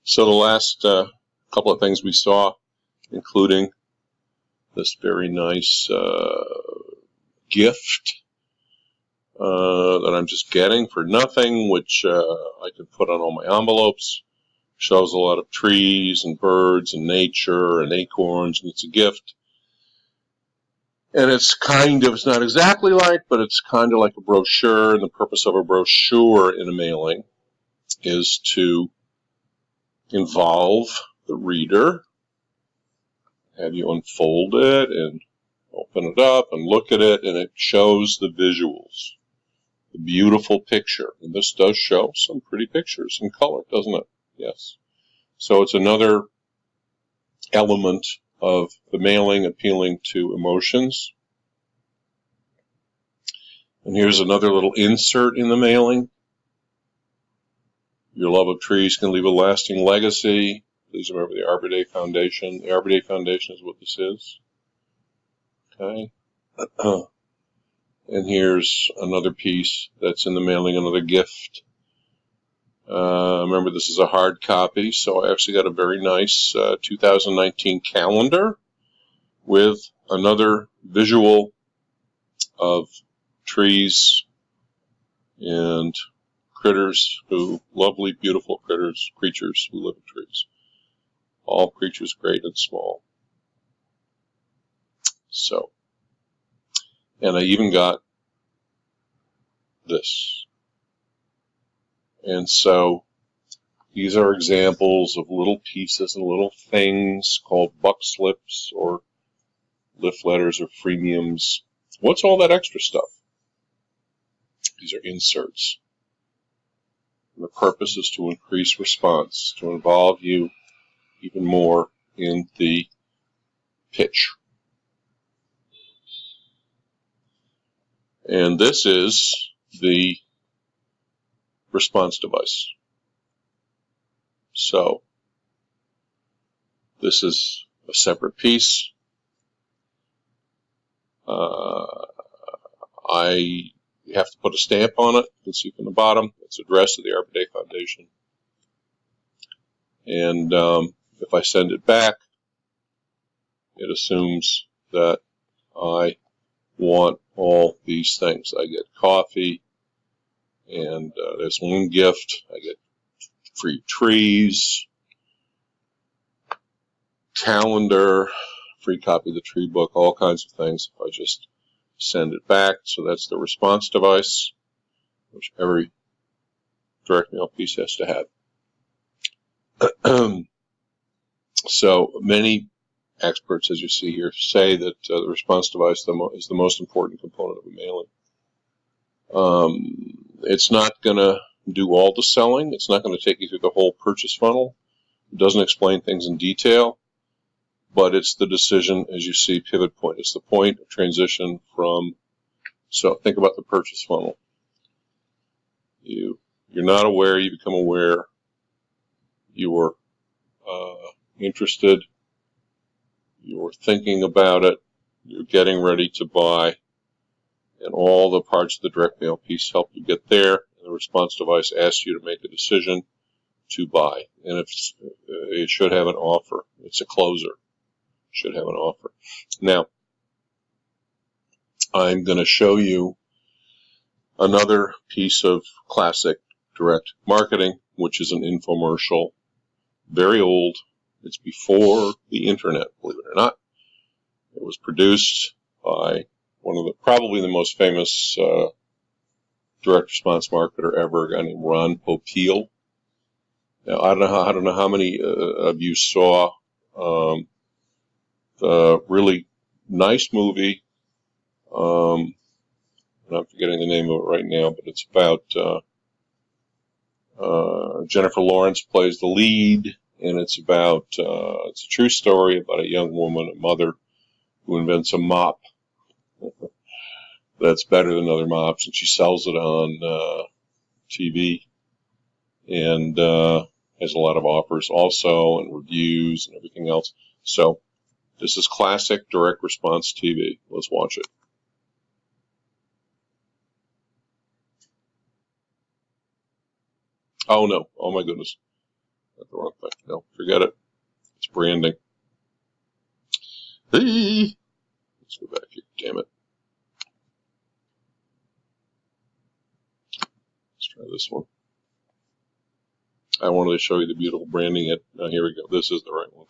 So the last couple of things we saw, including this very nice gift that I'm just getting for nothing, which I can put on all my envelopes. Shows a lot of trees and birds and nature and acorns, and it's a gift. And it's not exactly like, but it's kind of like a brochure, and the purpose of a brochure in a mailing is to involve the reader, have you unfold it and open it up and look at it, and it shows the visuals, the beautiful picture. And this does show some pretty pictures in color, doesn't it? Yes. So it's another element of the mailing appealing to emotions. And here's another little insert in the mailing. Your love of trees can leave a lasting legacy. Please remember the Arbor Day Foundation. The Arbor Day Foundation is what this is. Okay. And here's another piece that's in the mailing, another gift. Remember, this is a hard copy, so I actually got a very nice 2019 calendar with another visual of trees and critters lovely, beautiful creatures who live in trees. All creatures great and small. So, and I even got this. And so these are examples of little pieces and little things called buck slips or lift letters or freemiums. What's all that extra stuff? These are inserts. And the purpose is to increase response, to involve you even more in the pitch. And this is the response device. So this is a separate piece. I have to put a stamp on it. You can see from the bottom, it's addressed to the Arbor Day Foundation. And if I send it back, it assumes that I want all these things. I get coffee, and there's one gift. I get free trees, calendar, free copy of the tree book, all kinds of things. If I just send it back, so that's the response device, which every direct mail piece has to have. So many experts, as you see here, say that the response device is the most important component of a mailing. It's not going to do all the selling. It's not going to take you through the whole purchase funnel. It doesn't explain things in detail, but it's the decision, as you see, pivot point. It's the point of transition from, so think about the purchase funnel. You're not aware, you become aware, you're interested, you're thinking about it, you're getting ready to buy, and all the parts of the direct mail piece help you get there, and the response device asks you to make a decision to buy. And it should have an offer. It's a closer. It should have an offer. Now, I'm going to show you another piece of classic direct marketing, which is an infomercial. Very old. It's before the internet, believe it or not. It was produced by one of probably the most famous direct response marketer ever, a guy named Ron Popeil. Now, I don't know how many of you saw the really nice movie. I'm forgetting the name of it right now, but it's about Jennifer Lawrence plays the lead, and it's about it's a true story about a young woman, a mother, who invents a mop that's better than other mops, and she sells it on TV, and has a lot of offers also, and reviews and everything else. So this is classic direct response TV. Let's watch it. Oh no, oh my goodness. That's the wrong thing. No, forget it. It's branding. Hey! Let's go back here. Damn it. Let's try this one. I wanted to show you the beautiful branding. Here we go. This is the right one.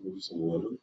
Maybe some lemon.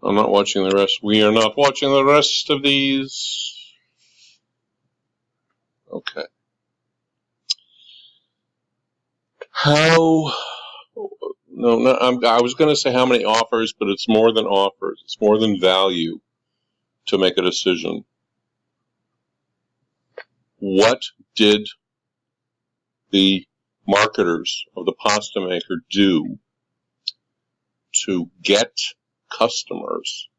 I'm not watching the rest. We are not watching the rest of these. Okay. How? No, I was going to say how many offers, but it's more than offers. It's more than value to make a decision. What did the marketers of the pasta maker do to get customers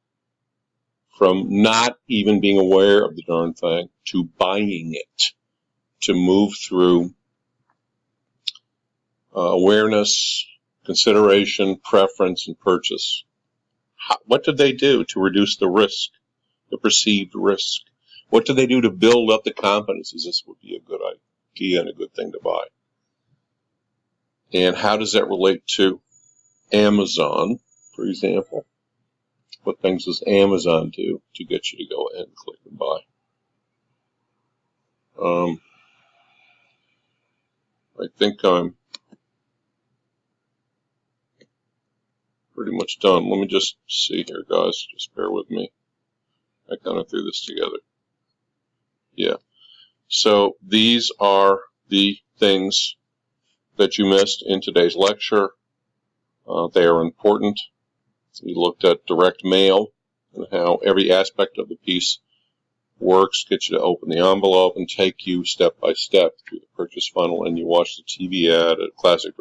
from not even being aware of the darn thing to buying it, to move through awareness, consideration, preference, and purchase? What did they do to reduce the risk, the perceived risk? What did they do to build up the confidence as this would be a good idea and a good thing to buy? And how does that relate to Amazon, for example? What things does Amazon do to get you to go ahead and click and buy? I think I'm pretty much done. Let me just see here, guys. Just bear with me. I kind of threw this together. Yeah. So these are the things that you missed in today's lecture. They are important. We looked at direct mail and how every aspect of the piece works, get you to open the envelope and take you step by step through the purchase funnel, and you watch the TV ad, a classic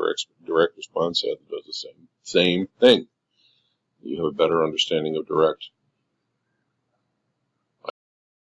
direct response ad that does the same thing. You have a better understanding of direct.